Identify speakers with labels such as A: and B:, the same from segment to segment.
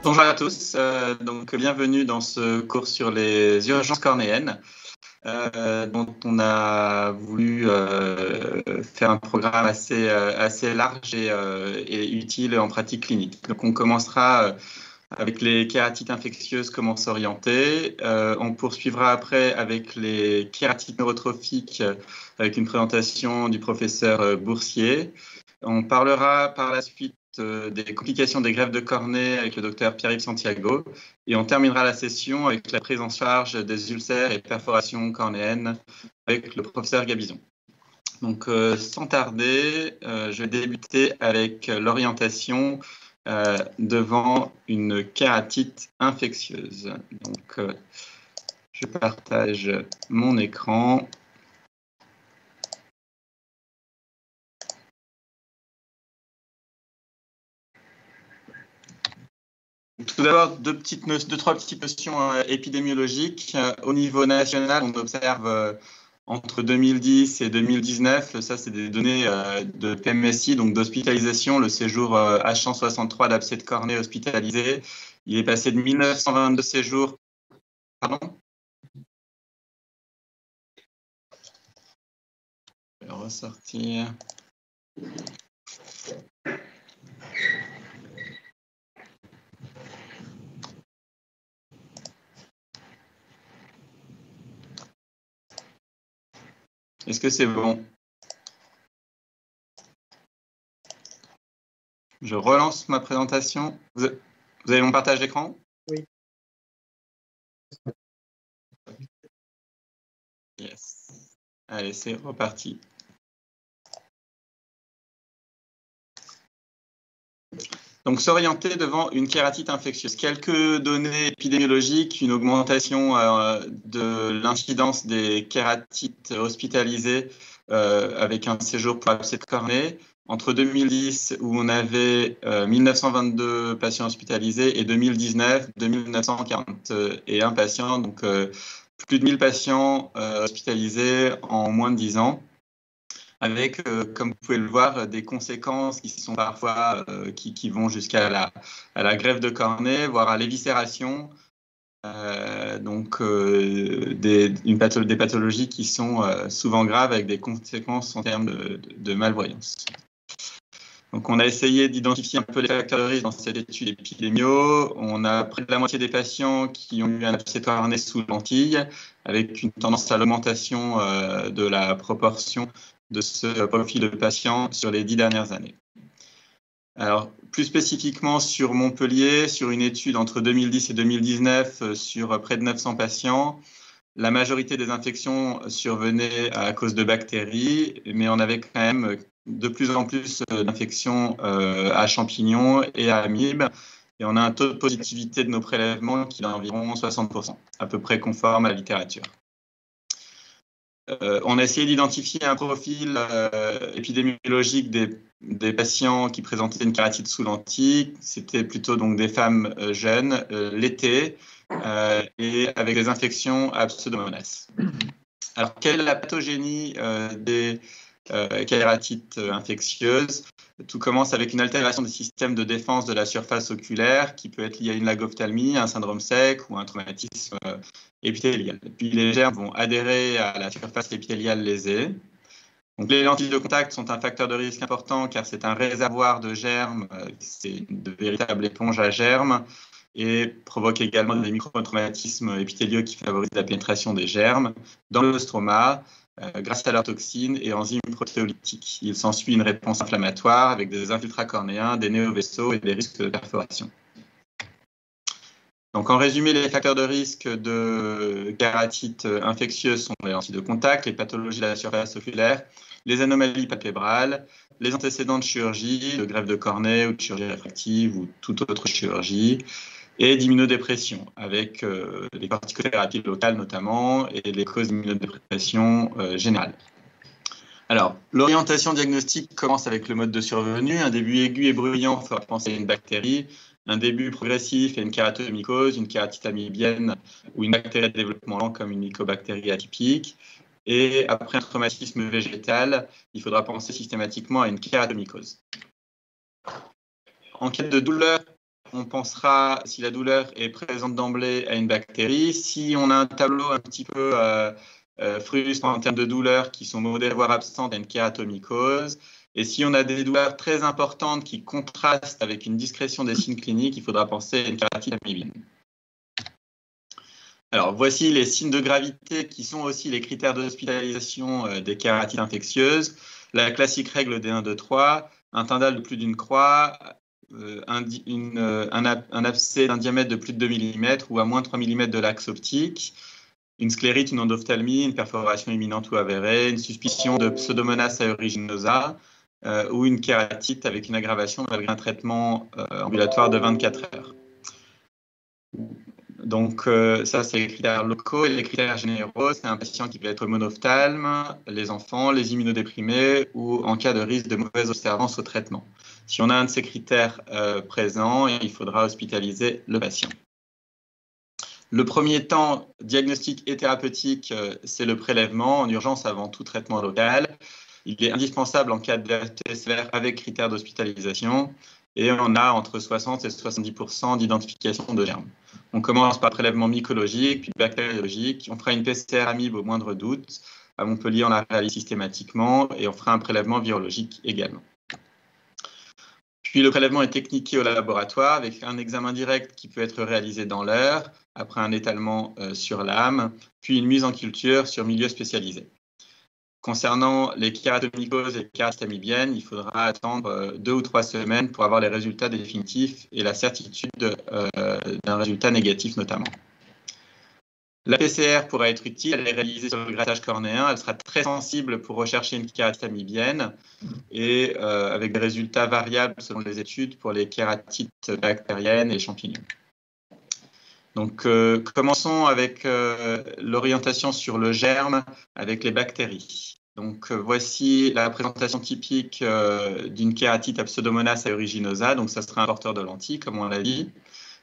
A: Bonjour à tous, donc bienvenue dans ce cours sur les urgences cornéennes, dont on a voulu faire un programme assez large et utile en pratique clinique. Donc on commencera avec les kératites infectieuses, comment s'orienter. On poursuivra après avec les kératites neurotrophiques avec une présentation du professeur Boursier. On parlera par la suite des complications des greffes de cornée avec le docteur Pierre-Yves Santiago. Et on terminera la session avec la prise en charge des ulcères et perforations cornéennes avec le professeur Gabizon. Donc, sans tarder, je vais débuter avec l'orientation devant une kératite infectieuse. Donc, je partage mon écran. Tout d'abord, deux, trois petites notions épidémiologiques. Au niveau national, on observe entre 2010 et 2019, ça c'est des données de PMSI, donc d'hospitalisation, le séjour H163 d'abcès de cornée hospitalisé. Il est passé de 1922 séjours. Pardon ? Je vais ressortir. Est-ce que c'est bon? Je relance ma présentation. Vous avez mon partage d'écran?
B: Oui.
A: Yes. Allez, c'est reparti. Donc, s'orienter devant une kératite infectieuse. Quelques données épidémiologiques, une augmentation de l'incidence des kératites hospitalisées avec un séjour pour abcès de cornée. Entre 2010, où on avait 1922 patients hospitalisés, et 2019, 2941 patients, donc plus de 1000 patients hospitalisés en moins de 10 ans. Avec, comme vous pouvez le voir, des conséquences qui sont parfois qui vont jusqu'à la greffe de cornée, voire à l'éviscération, donc des pathologies qui sont souvent graves avec des conséquences en termes de malvoyance. Donc, on a essayé d'identifier un peu les facteurs de risque dans cette étude épidémio. On a près de la moitié des patients qui ont eu un abcès de cornée sous lentille, avec une tendance à l'augmentation de la proportion de ce profil de patient sur les 10 dernières années. Alors, plus spécifiquement sur Montpellier, sur une étude entre 2010 et 2019 sur près de 900 patients, la majorité des infections survenaient à cause de bactéries, mais on avait quand même de plus en plus d'infections à champignons et à amibes. Et on a un taux de positivité de nos prélèvements qui est d'environ 60%, à peu près conforme à la littérature. On a essayé d'identifier un profil épidémiologique des patients qui présentaient une kératite sous lentille. C'était plutôt donc des femmes jeunes, l'été, et avec des infections à pseudomonas. Alors, quelle est la pathogénie des kératites infectieuses? Tout commence avec une altération du système de défense de la surface oculaire qui peut être liée à une lagophtalmie, un syndrome sec ou un traumatisme épithélial. Puis les germes vont adhérer à la surface épithéliale lésée. Donc, les lentilles de contact sont un facteur de risque important car c'est un réservoir de germes, c'est de véritables éponges à germes et provoque également des microtraumatismes épithéliaux qui favorisent la pénétration des germes dans le stroma grâce à leurs toxines et enzymes protéolytiques. Il s'ensuit une réponse inflammatoire avec des infiltrats cornéens, des néovaisseaux et des risques de perforation. Donc, en résumé, les facteurs de risque de kératite infectieuse sont les lentilles de contact, les pathologies de la surface oculaire, les anomalies palpébrales, les antécédents de chirurgie, de greffe de cornée ou de chirurgie réfractive ou toute autre chirurgie, et d'immunodépression, avec les corticothérapies locales notamment, et les causes d'immunodépression générales. Alors, l'orientation diagnostique commence avec le mode de survenue. Un début aigu et bruyant fera penser à une bactérie. Un début progressif et une kératomycose, une kératite amibienne ou une bactérie de développement lent comme une mycobactérie atypique. Et après un traumatisme végétal, il faudra penser systématiquement à une kératomycose. En cas de douleur on pensera, si la douleur est présente d'emblée, à une bactérie. Si on a un tableau un petit peu frustrant en termes de douleurs qui sont modérées voire absentes, à une kératomycose. Et si on a des douleurs très importantes qui contrastent avec une discrétion des signes cliniques, il faudra penser à une kératite amibienne. Alors, voici les signes de gravité qui sont aussi les critères d'hospitalisation des kératites infectieuses. La classique règle des 1, 2, 3, un tyndall de plus d'une croix, un abcès d'un diamètre de plus de 2 mm ou à moins de 3 mm de l'axe optique, une sclérite, une endophtalmie, une perforation imminente ou avérée, une suspicion de Pseudomonas aeruginosa ou une kératite avec une aggravation malgré un traitement ambulatoire de 24 heures. Donc, ça, c'est les critères locaux. Et les critères généraux, c'est un patient qui peut être monophtalme, les enfants, les immunodéprimés ou en cas de risque de mauvaise observance au traitement. Si on a un de ces critères présents, il faudra hospitaliser le patient. Le premier temps, diagnostic et thérapeutique, c'est le prélèvement en urgence avant tout traitement local. Il est indispensable en cas de sévère avec critères d'hospitalisation. Et on a entre 60 et 70% d'identification de germes. On commence par prélèvement mycologique, puis bactériologique. On fera une PCR amibe au moindre doute. À Montpellier, on la réalise systématiquement et on fera un prélèvement virologique également. Puis le prélèvement est techniqué au laboratoire avec un examen direct qui peut être réalisé dans l'heure, après un étalement sur l'âme, puis une mise en culture sur milieu spécialisé. Concernant les kératomycoses et les kératites amibiennes, il faudra attendre 2 ou 3 semaines pour avoir les résultats définitifs et la certitude d'un résultat négatif notamment. La PCR pourra être utile, elle est réalisée sur le grattage cornéen, elle sera très sensible pour rechercher une kératite amibienne et avec des résultats variables selon les études pour les kératites bactériennes et les champignons. Donc, commençons avec l'orientation sur le germe avec les bactéries. Donc, voici la présentation typique d'une kératite à Pseudomonas aeruginosa. Donc, ça sera un porteur de lentilles, comme on l'a dit,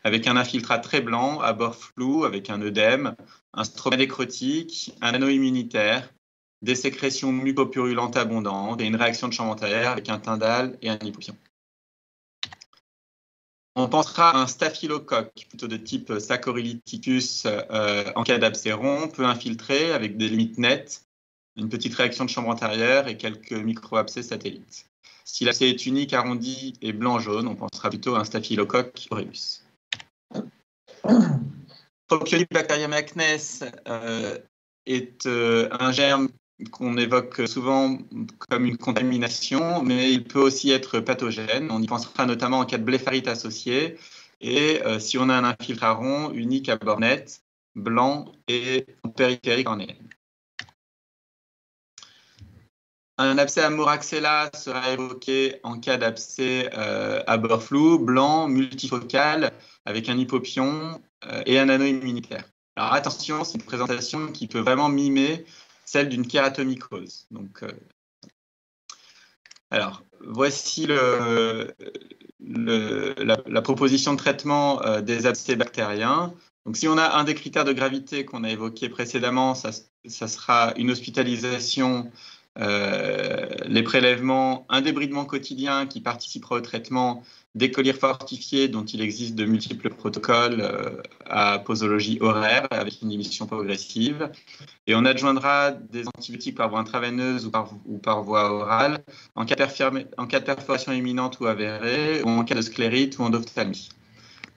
A: avec un infiltrat très blanc, à bord flou, avec un œdème, un stroma nécrotique, un anneau immunitaire, des sécrétions mucopurulentes abondantes et une réaction de champ antérieur avec un tyndall et un hypopion. On pensera à un staphylocoque, plutôt de type Saccharolyticus en cas d'abcès rond, peu infiltré, avec des limites nettes, une petite réaction de chambre antérieure et quelques micro-abcès satellites. Si l'abcès est unique, arrondi et blanc-jaune, on pensera plutôt à un staphylocoque aureus. Propionibacterium acnes est un germe qu'on évoque souvent comme une contamination, mais il peut aussi être pathogène. On y pensera notamment en cas de blépharite associée et si on a un infiltrat rond unique à bord net, blanc et périphérique cornéenne. Un abcès à Moraxella sera évoqué en cas d'abcès à bord flou, blanc, multifocal, avec un hypopion et un anneau immunitaire. Alors attention, c'est une présentation qui peut vraiment mimer celle d'une kératomycose. Donc, alors, voici la proposition de traitement des abcès bactériens. Donc, si on a un des critères de gravité qu'on a évoqué précédemment, ça sera une hospitalisation, les prélèvements, un débridement quotidien qui participera au traitement, des collyres fortifiés dont il existe de multiples protocoles à posologie horaire avec une émission progressive. Et on adjoindra des antibiotiques par voie intraveineuse ou par voie orale en cas de perforation imminente ou avérée ou en cas de sclérite ou endophtalmie.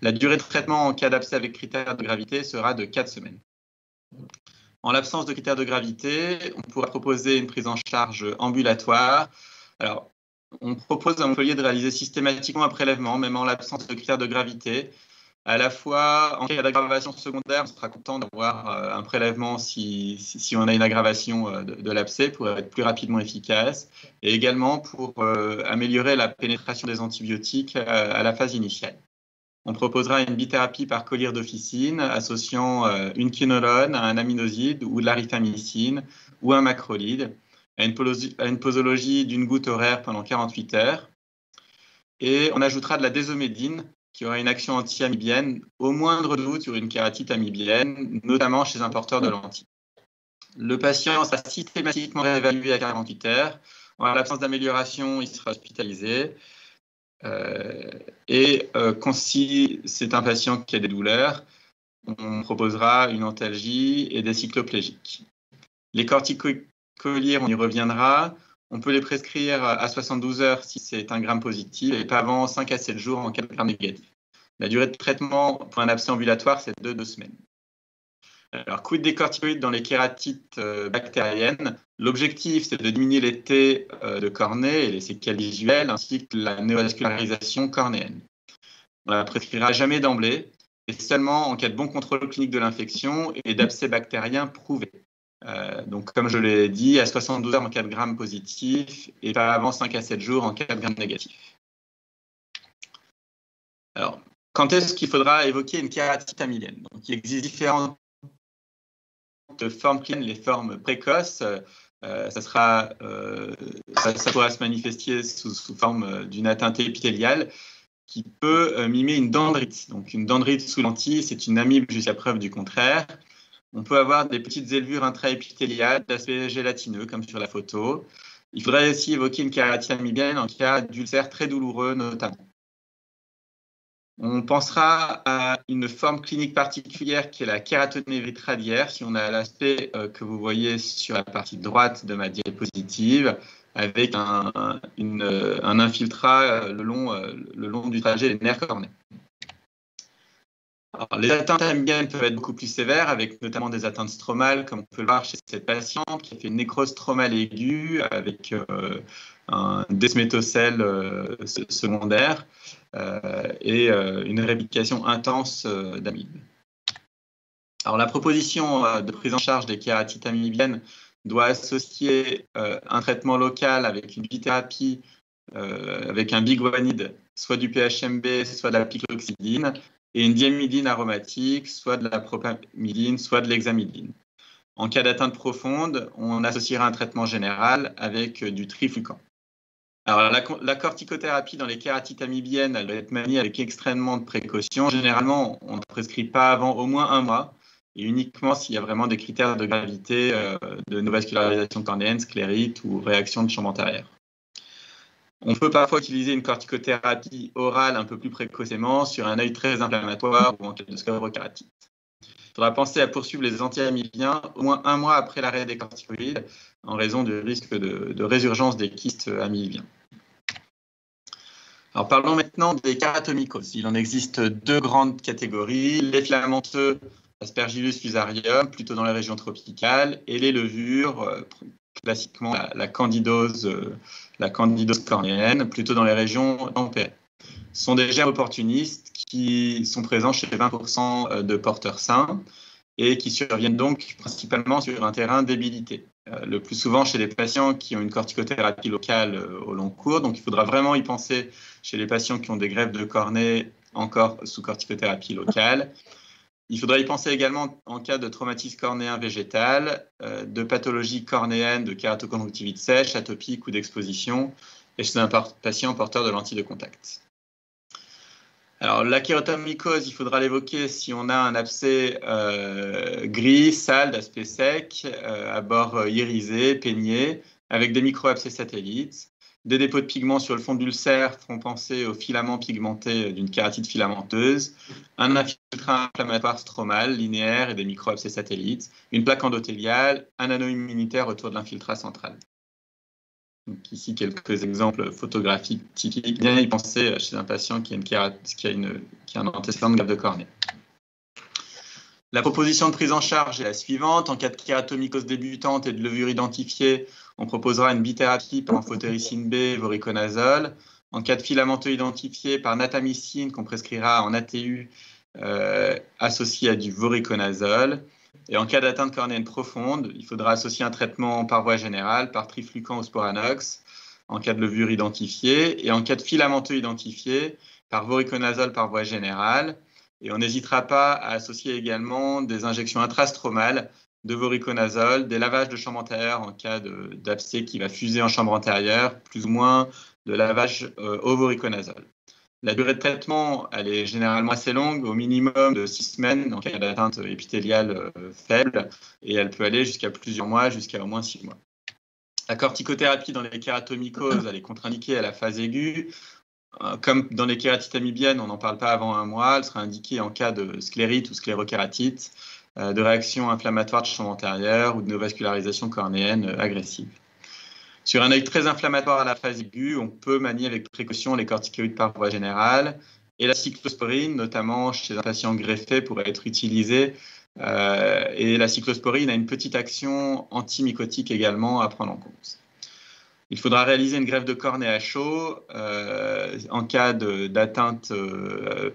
A: La durée de traitement en cas d'abcès avec critères de gravité sera de 4 semaines. En l'absence de critères de gravité, on pourra proposer une prise en charge ambulatoire. Alors, on propose à Montpellier de réaliser systématiquement un prélèvement, même en l'absence de critères de gravité. À la fois, en cas d'aggravation secondaire, on sera content d'avoir un prélèvement si on a une aggravation de l'abcès pour être plus rapidement efficace et également pour améliorer la pénétration des antibiotiques à la phase initiale. On proposera une bithérapie par collyre d'officine associant une quinolone à un aminoside ou de la rifamycine ou un macrolide à une posologie d'une goutte horaire pendant 48 heures. Et on ajoutera de la désomédine qui aura une action anti-amibienne au moindre doute sur une kératite amibienne, notamment chez un porteur de lentilles. Le patient sera systématiquement réévalué à 48 heures. En l'absence d'amélioration, il sera hospitalisé. Si c'est un patient qui a des douleurs, on proposera une antalgie et des cycloplégiques. Les corticoïdes, on y reviendra. On peut les prescrire à 72 heures si c'est un gramme positif et pas avant 5 à 7 jours en cas de gramme négatif. La durée de traitement pour un abcès ambulatoire, c'est de 2 semaines. Alors, quid des corticoïdes dans les kératites bactériennes? L'objectif, c'est de diminuer les T de cornée et les séquelles visuelles, ainsi que la néovascularisation cornéenne. On ne la prescrira jamais d'emblée, et seulement en cas de bon contrôle clinique de l'infection et d'abcès bactérien prouvé. Donc, comme je l'ai dit, à 72 heures en cas de gramme positif et pas avant 5 à 7 jours en cas de gramme négatif. Alors, quand est-ce qu'il faudra évoquer une kératite amylienne? Donc, il existe différentes formes cliniques, les formes précoces. Ça pourra se manifester sous forme d'une atteinte épithéliale qui peut mimer une dendrite. Donc, une dendrite sous lentille, c'est une amibe jusqu'à preuve du contraire. On peut avoir des petites élevures intraépithéliales d'aspect gélatineux, comme sur la photo. Il faudrait aussi évoquer une kératite amylienne en cas d'ulcère très douloureux, notamment. On pensera à une forme clinique particulière qui est la kératonévrite radiaire, si on a l'aspect que vous voyez sur la partie droite de ma diapositive, avec un infiltrat le long du trajet des nerfs cornéens. Alors, les atteintes amyliennes peuvent être beaucoup plus sévères, avec notamment des atteintes stromales, comme on peut le voir chez cette patiente qui a fait une nécrose stromale aiguë avec un desmétocèle secondaire et une réplication intense d'amibes. Alors, la proposition de prise en charge des kératites amibiennes doit associer un traitement local avec une bithérapie avec un biguanide, soit du PHMB, soit de la picloxidine, et une diamidine aromatique, soit de la propamidine, soit de l'hexamidine. En cas d'atteinte profonde, on associera un traitement général avec du triflucan. Alors, la corticothérapie dans les kératites amibiennes, elle doit être maniée avec extrêmement de précaution. Généralement, on ne prescrit pas avant au moins 1 mois, et uniquement s'il y a vraiment des critères de gravité de néovascularisation cornéenne, sclérite ou réaction de chambre antérieure. On peut parfois utiliser une corticothérapie orale un peu plus précocement sur un œil très inflammatoire ou en cas de sclérokératite. Il faudra penser à poursuivre les anti-amibiens au moins 1 mois après l'arrêt des corticoïdes en raison du risque de résurgence des kystes amybiens. Alors parlons maintenant des keratomycoses. Il en existe 2 grandes catégories, les filamenteux, Aspergillus fusarium, plutôt dans les régions tropicales, et les levures, classiquement la candidose cornéenne, plutôt dans les régions tempérées. Ce sont des germes opportunistes qui sont présents chez 20% de porteurs sains et qui surviennent donc principalement sur un terrain débilité. Le plus souvent chez les patients qui ont une corticothérapie locale au long cours. Donc, il faudra vraiment y penser chez les patients qui ont des greffes de cornée encore sous corticothérapie locale. Il faudra y penser également en cas de traumatisme cornéen végétal, de pathologie cornéenne, de kératoconjonctivite sèche, atopique ou d'exposition, et chez un patient porteur de lentilles de contact. Alors, la kératomycose, il faudra l'évoquer si on a un abcès gris, sale, d'aspect sec, à bord irisé, peigné, avec des micro-abcès satellites. Des dépôts de pigments sur le fond d'ulcère font penser aux filaments pigmentés d'une kératite filamenteuse, un infiltrat inflammatoire stromal, linéaire et des micro-abcès satellites, une plaque endothéliale, un anneau immunitaire autour de l'infiltrat central. Donc ici, quelques exemples photographiques typiques. Bien y penser chez un patient qui a un antécédent de greffe de cornée. La proposition de prise en charge est la suivante. En cas de kératomycose débutante et de levure identifiée, on proposera une bithérapie par amphotéricine B, voriconazole. En cas de filamenteux identifié par natamycine, qu'on prescrira en ATU associé à du voriconazole. Et en cas d'atteinte cornéenne profonde, il faudra associer un traitement par voie générale, par triflucan ou sporanox, en cas de levure identifiée. Et en cas de filamenteux identifié, par voriconazole par voie générale. Et on n'hésitera pas à associer également des injections intrastromales de voriconazole, des lavages de chambre antérieure en cas d'abcès qui va fuser en chambre antérieure, plus ou moins de lavage au voriconazole. La durée de traitement, elle est généralement assez longue, au minimum de 6 semaines en cas d'atteinte épithéliale faible, et elle peut aller jusqu'à plusieurs mois, jusqu'à au moins 6 mois. La corticothérapie dans les kératomycoses, elle est contre-indiquée à la phase aiguë. Comme dans les kératites amibiennes, on n'en parle pas avant 1 mois. Elle sera indiquée en cas de sclérite ou sclérokératite, de réaction inflammatoire de champ antérieur ou de neovascularisation cornéenne agressive. Sur un œil très inflammatoire à la phase aiguë, on peut manier avec précaution les corticoïdes par voie générale, et la cyclosporine, notamment chez un patient greffé, pourrait être utilisée. Et la cyclosporine a une petite action antimycotique également à prendre en compte. Il faudra réaliser une greffe de cornée à chaud en cas d'atteinte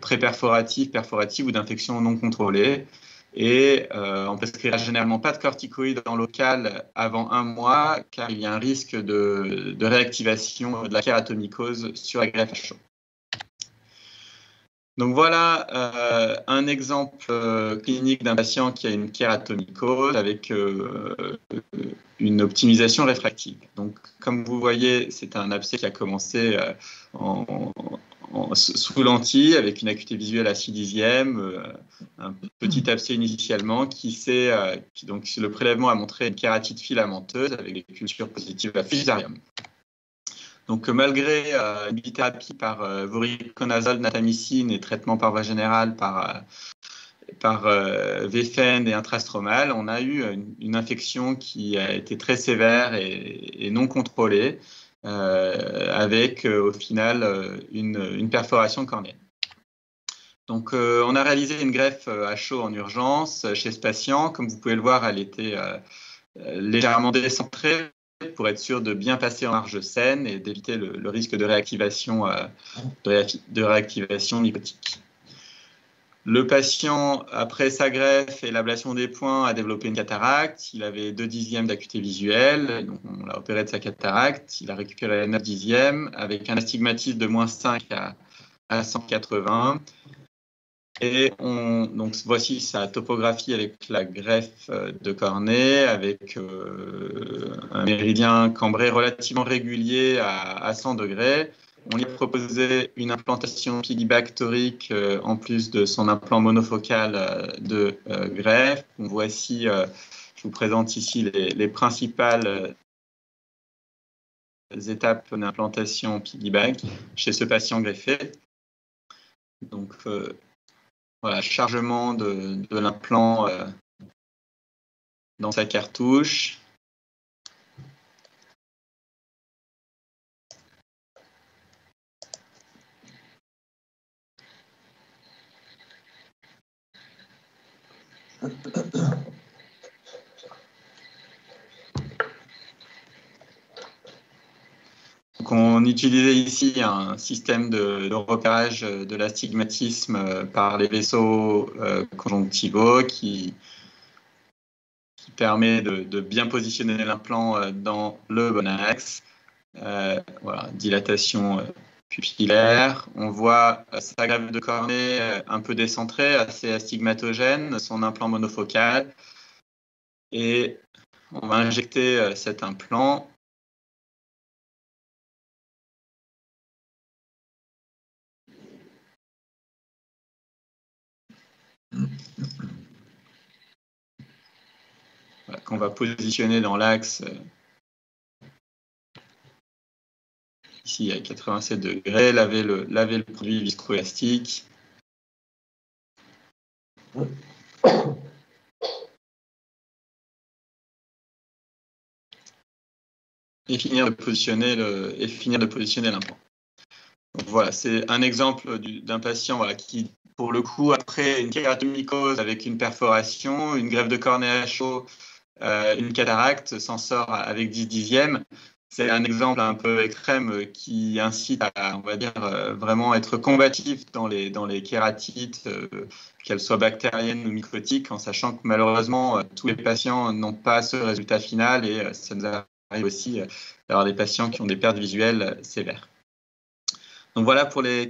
A: préperforative, perforative ou d'infection non contrôlée. Et on ne prescrira généralement pas de corticoïdes en local avant 1 mois, car il y a un risque de réactivation de la kératomycose sur la greffe à chaud. Donc voilà un exemple clinique d'un patient qui a une kératomycose avec une optimisation réfractive. Donc, comme vous voyez, c'est un abcès qui a commencé sous lentille avec une acuité visuelle à 6/10, un petit abcès initialement donc le prélèvement a montré une kératite filamenteuse avec des cultures positives à fusarium. Donc, malgré une bithérapie par voriconazole, natamycine et traitement par voie générale par VFN et intrastromal, on a eu une infection qui a été très sévère et non contrôlée, avec au final une perforation cornéenne. Donc, on a réalisé une greffe à chaud en urgence chez ce patient. Comme vous pouvez le voir, elle était légèrement décentrée pour être sûr de bien passer en marge saine et d'éviter le risque de réactivation mycotique. Le patient, après sa greffe et l'ablation des points, a développé une cataracte. Il avait 2/10 d'acuité visuelle, donc on l'a opéré de sa cataracte. Il a récupéré 9/10 avec un astigmatisme de -5 à 180. Et donc voici sa topographie avec la greffe de cornée, avec un méridien cambré relativement régulier à 100 degrés. On lui a proposé une implantation piggyback torique en plus de son implant monofocal de greffe. Voici, je vous présente ici les principales étapes d'implantation piggyback chez ce patient greffé. Donc, voilà, chargement de l'implant dans sa cartouche. Donc on utilisait ici un système de repérage de l'astigmatisme par les vaisseaux conjonctivaux qui permet de bien positionner l'implant dans le bon axe. Voilà, dilatation pupillaire. On voit sa greffe de cornée un peu décentrée, assez astigmatogène, son implant monofocal. Et on va injecter cet implant. Voilà, qu'on va positionner dans l'axe ici à 87 degrés, laver le produit viscoélastique. Et finir de positionner l'implant. Voilà, c'est un exemple d'un patient voilà, qui, pour le coup, après une kératomycose avec une perforation, une greffe de cornée à chaud, une cataracte, s'en sort avec 10/10. C'est un exemple un peu extrême qui incite à, on va dire, vraiment être combatif dans les kératites, qu'elles soient bactériennes ou mycotiques, en sachant que malheureusement, tous les patients n'ont pas ce résultat final et ça nous arrive aussi d'avoir des patients qui ont des pertes visuelles sévères. Donc voilà pour les